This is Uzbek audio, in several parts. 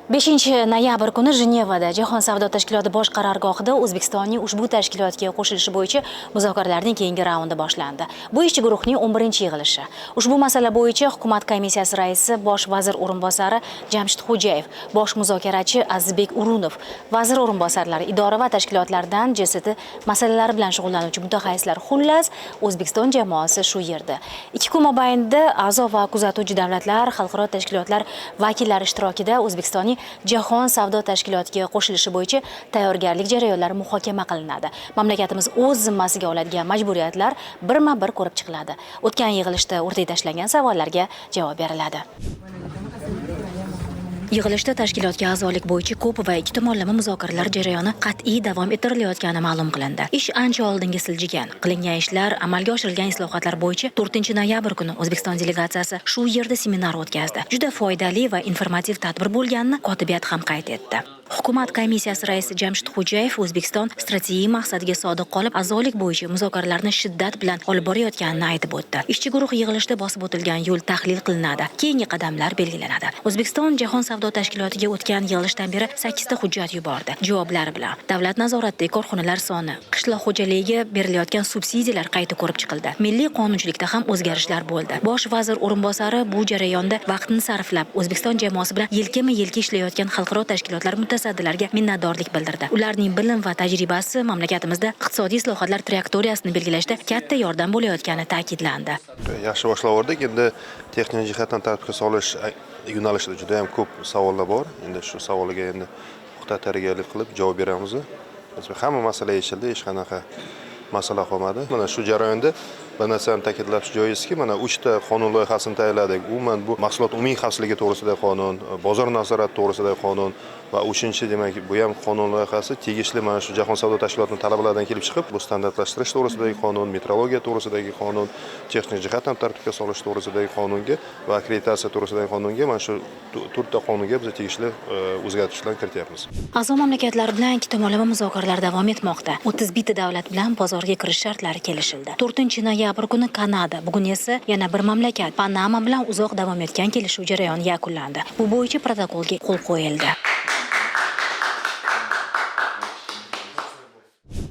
5 noyabr kuni Jenevada Jahon savdo tashkiloti bosh qarorgohida O'zbekistonning ushbu tashkilotga qo'shilishi bo'yicha muzokaralarning keyingi raundi boshlandi. Bu ishchi guruhning 11-yig'ilishi. Ushbu masala bo'yicha hukumat komissiyasi raisi bosh vazir o'rinbosari Jamshid Xo'jayev, bosh muzokarachi Azizbek Urunov, vazir o'rinbosarlari, idora va tashkilotlardan JST masalalari bilan shug'ullanuvchi mutaxassislar, xullas O'zbekiston jamoasi shu yerda. Ikki kun mobaynida a'zo va kuzatuvchi davlatlar, xalqaro tashkilotlar vakillari ishtirokida O'zbekistonning Jahon savdo tashkilotiga qo'shilishi bo'yicha tayyorgarlik jarayonlari muhokama qilinadi. Mamlakatimiz o'z zimmasiga oladigan majburiyatlar birma-bir ko'rib chiqiladi. O'tgan yig'ilishda o'rtaga tashlangan savollarga javob beriladi. Yig'ilishda tashkilotga a'zolik bo'yicha ko'p va ikki tomonlama muzokaralar jarayoni qat'iy davom ettirilayotgani ma'lum qilindi. Ish ancha oldinga siljigan. Qilingan ishlar, amalga oshirilgan islohotlar bo'yicha 4-noyabr kuni O'zbekiston delegatsiyasi shu yerda seminar o'tkazdi. Juda foydali va informativ tadbir bo'lganini kotibiyat ham qayd etdi. Hukumat komissiyasi raisi Jamshid Xo'jayev O'zbekiston strategik maqsadiga sodiq qolib, a'zolik bo'yicha muzokaralarni shiddat bilan olib borayotganini aytib o'tdi. Ishchi guruh yig'ilishida bosib o'tilgan yo'l tahlil qilinadi, keyingi qadamlar belgilanadi. O'zbekiston Jahon savdo tashkilotiga o'tgan yig'ilishdan beri 8 ta hujjat yubordi. Javoblar bilan davlat nazoratidagi korxonalar soni, qishloq xo'jaligiga berilayotgan subsidiyalar qayta ko'rib chiqildi. Milliy qonunchilikda ham o'zgarishlar bo'ldi. Bosh vazir o'rinbosari bu jarayonda vaqtini sarflab, O'zbekiston jamoasi bilan yelkama-yelka ishlayotgan xalqaro tashkilotlar mutasaddilarga minnatdorlik bildirdi. Ularning bilim va tajribasi mamlakatimizda iqtisodiy islohotlar trayektoriyasini belgilashda katta yordam bo'layotgani ta'kidlandi. Yaxshi boshlavordik. Endi texnik jihatdan tartibga solish yo'nalishida juda ham ko'p savollar bor. Endi shu savolga endi puxta tayyorgarlik qilib javob beramiz. Hamma masala yechildi, hech qanaqa masala qolmadi. Mana shu jarayonda bir narsani ta'kidlash joizki, mana 3 ta qonun loyihasini tayyorladik. Umuman bu mahsulot umumiy xavfsizligi to'g'risidagi qonun, bozor nazorati to'g'risidagi qonun va 3-chi demak bu ham qonun loyihasi tegishli mana shu Jahon savdo tashkilotining talablaridan kelib chiqib, bu standartlashtirish to'g'risidagi qonun, metrologiya to'g'risidagi qonun, texnik jihatdan tartibga solish to'g'risidagi qonunga va akkreditatsiya to'g'risidagi qonunga mana shu 4 ta qonunga biz tegishli o'zgartirishlar kirityapmiz. A'zo mamlakatlar bilan ikki tomonlama muzokaralar davom etmoqda. 31 davlat bilan bozorga kirish shartlari kelishildi. 4-noyabr kuni Kanada, bugun esa yana bir mamlakat Panama bilan uzoq davom etgan kelishuv jarayoni yakunlandi. Bu bo'yicha protokolga qo'l qo'yildi.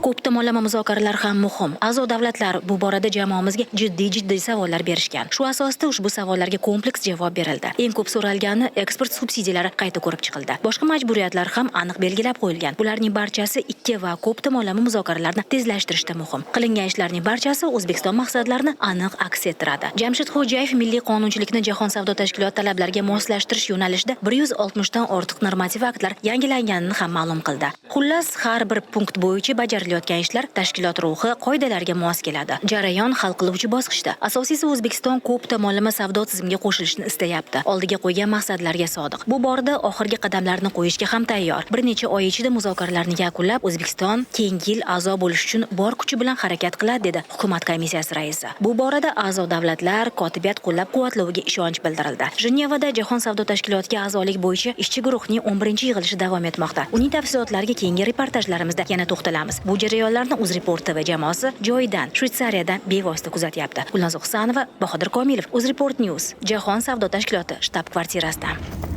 Ko'p tomonlama muzokaralar ham muhim. A'zo davlatlar bu borada jamoamizga jiddiy savollar berishgan. Shu asosda ushbu savollarga kompleks javob berildi. Eng ko'p so'ralgani eksport subsidiyalari qayta ko'rib chiqildi. Boshqa majburiyatlar ham aniq belgilab qo'yilgan. Bularning barchasi ikki va ko'p tomonlama muzokaralarni tezlashtirishda muhim. Qilingan ishlarning barchasi O'zbekiston maqsadlarini aniq aks ettiradi. Jamshid Xo'jayev milliy qonunchilikni Jahon savdo tashkiloti talablariga moslashtirish yo'nalishida 160 dan ortiq normativ aktlar yangilanganini ham ma'lum qildi. Xullas, har bir punkt bo'yicha bajarilayotgan ishlar tashkilot ruhi, qoidalariga mos keladi. Jarayon hal qiluvchi bosqichda. Asosiysi O'zbekiston ko'p tomonlama savdo tizimiga qo'shilishni istayapti. Oldiga qo'ygan maqsadlarga sodiq. Bu borada oxirgi qadamlarni qo'yishga ham tayyor. Bir necha oy ichida muzokaralarni yakunlab, O'zbekiston keyingi yil a'zo bo'lish uchun bor kuchi bilan harakat qiladi, dedi hukumat komissiyasi raisi. Bu borada a'zo davlatlar kotibiyat qo'llab-quvvatloviga ishonch bildirildi. Jenevada Jahon savdo tashkilotiga a'zolik bo'yicha ishchi guruhning 11-yig'ilishi davom etmoqda. Uning tafsilotlariga keyingi reportajlarimizda yana to'xtalamiz. Bu jarayonlarni UzReport TV jamoasi joyidan, Shvetsariyadan bevosita kuzatyapti. Gulnoz Husanova, Bahodir Komilov, UzReport News, Jahon savdo tashkiloti shtab-kvartirasidan.